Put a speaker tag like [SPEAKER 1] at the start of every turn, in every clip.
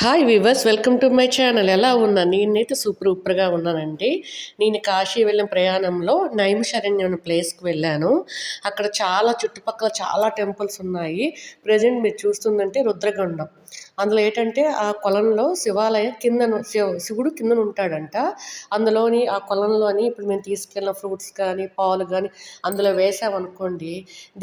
[SPEAKER 1] Hi weavers, welcome to my channel. ఎలా ఉన్నాను? నేనైతే సూపర్గా ఉన్నానండి. నేను కాశీ వెళ్ళిన ప్రయాణంలో నైమిషారణ్యం అనే ప్లేస్కి వెళ్ళాను. అక్కడ చుట్టుపక్కల చాలా టెంపుల్స్ ఉన్నాయి. ప్రజెంట్ మీరు చూస్తుందంటే రుద్రగొండం. అందులో ఏంటంటే ఆ కొలంలో శివాలయం కిందను శివుడు కిందన ఉంటాడంట. అందులోని ఆ కొలంలోని ఇప్పుడు మేము తీసుకెళ్ళిన ఫ్రూట్స్ కానీ పాలు కానీ అందులో వేసామనుకోండి,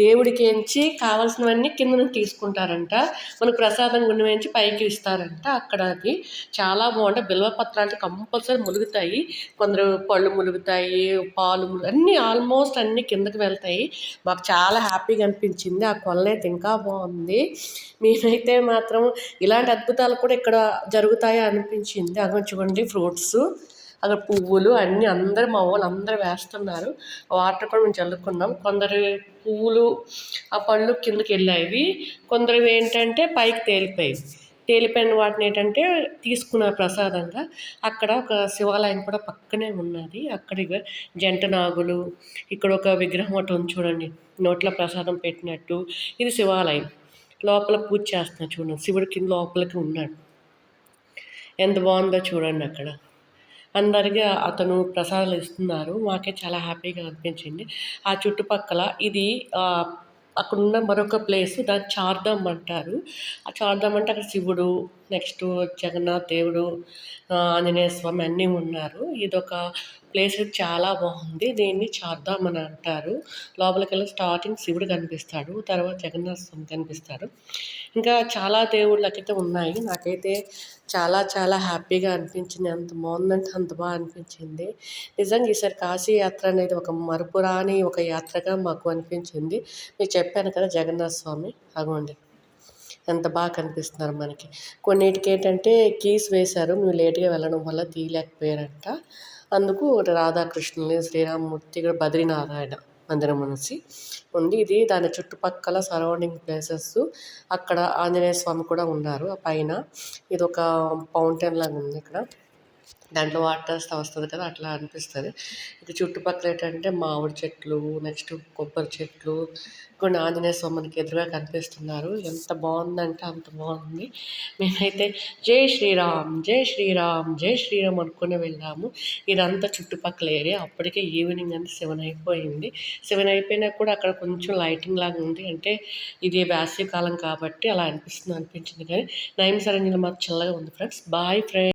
[SPEAKER 1] దేవుడికి ఎంచి కావాల్సినవన్నీ కింద నుంచి తీసుకుంటారంట. మనకు ప్రసాదం గుండె వేయించి పైకి ఇస్తారంట. అక్కడ అది చాలా బాగుంటాయి. బిల్వపత్రాలు కంపల్సరీ ములుగుతాయి. కొందరు పళ్ళు ములుగుతాయి, పాలు అన్నీ ఆల్మోస్ట్ అన్నీ కిందకి వెళ్తాయి. మాకు చాలా హ్యాపీగా అనిపించింది. ఆ కొలనైతే ఇంకా బాగుంది. మేమైతే మాత్రం ఇలాంటి అద్భుతాలు కూడా ఇక్కడ జరుగుతాయి అనిపించింది. అక్కడ చూడండి ఫ్రూట్స్, అక్కడ పువ్వులు అన్నీ అందరూ మా వాళ్ళు అందరూ వేస్తున్నారు. వాటర్ కూడా మేము చల్లుకున్నాం. కొందరు పువ్వులు ఆ పళ్ళు కిందకి వెళ్ళాయి, కొందరు ఏంటంటే పైకి తేలిపోయిన వాటిని ఏంటంటే తీసుకున్నారు ప్రసాదంగా. అక్కడ ఒక శివాలయం కూడా పక్కనే ఉన్నది. అక్కడ జంట నాగులు, ఇక్కడ ఒక విగ్రహం ఒకటి ఉంది చూడండి, నోట్లో ప్రసాదం పెట్టినట్టు. ఇది శివాలయం. లోపల పూజ చేస్తున్నారు చూడండి, శివుడి కింద లోపలికి ఉన్నాడు. ఎంత బాగుందో చూడండి. అక్కడ అందరికీ అతను ప్రసాదాలు ఇస్తున్నారు. మాకే చాలా హ్యాపీగా అనిపించింది. ఆ చుట్టుపక్కల ఇది అక్కడున్న మరొక ప్లేస్, దాన్ని చార్ధామ్ అంటారు. ఆ చార్ధామ్ అంటే అక్కడ శివుడు, నెక్స్ట్ జగన్నాథ్ దేవుడు, ఆంజనేయ స్వామి అన్నీ ఉన్నారు. ఇదొక ప్లేస్ చాలా బాగుంది. దీన్ని చార్ధామ్ అని అంటారు. లోపలికి వెళ్ళి స్టార్టింగ్ శివుడు కనిపిస్తాడు, తర్వాత జగన్నాథ స్వామి కనిపిస్తాడు. ఇంకా చాలా దేవుళ్ళకైతే ఉన్నాయి. నాకైతే చాలా చాలా హ్యాపీగా అనిపించింది. అంత బాగుందంటే అంత బాగా అనిపించింది. నిజంగా ఈసారి కాశీ యాత్ర అనేది ఒక మరపురాని ఒక యాత్రగా మాకు అనిపించింది. మీకు చెప్పాను కదా జగన్నాథ స్వామి, అగోండి ఎంత బాగా కనిపిస్తున్నారు మనకి. కొన్నిటికి ఏంటంటే కీస్ వేశారు, మేము లేట్గా వెళ్ళడం వల్ల తీయలేకపోయారంట. అందుకు రాధాకృష్ణుని, శ్రీరామమూర్తి, ఇక్కడ బద్రీనారాయణ మందిరం అనేసి ఉంది. ఇది దాని చుట్టుపక్కల సరౌండింగ్ ప్లేసెస్. అక్కడ ఆంజనేయ స్వామి కూడా ఉన్నారు ఆ పైన. ఇది ఒక ఫౌంటైన్ లాగా ఉంది ఇక్కడ, దాంట్లో వాటర్ వేస్తే వస్తుంది కదా, అట్లా అనిపిస్తుంది. ఇది చుట్టుపక్కల ఏంటంటే మామిడి చెట్లు, నెక్స్ట్ కొబ్బరి చెట్లు, కొన్ని ఆంజనేయ స్వామికి ఎదురుగా కనిపిస్తున్నారు. ఎంత బాగుందంటే అంత బాగుంది. మేమైతే జై శ్రీరామ్, జై శ్రీరామ్, జై శ్రీరామ్ అనుకుని వెళ్ళాము. ఇదంతా చుట్టుపక్కల ఏరియా. అప్పటికే ఈవినింగ్ అంటే 7 అయిపోయింది. 7 అయిపోయినా కూడా అక్కడ కొంచెం లైటింగ్ లాగా ఉంది. అంటే ఇది వేసవి కాలం కాబట్టి అలా అనిపించింది. కానీ నైమిషారణ్యంలో మాకు చల్లగా ఉంది ఫ్రెండ్స్. Bye friends.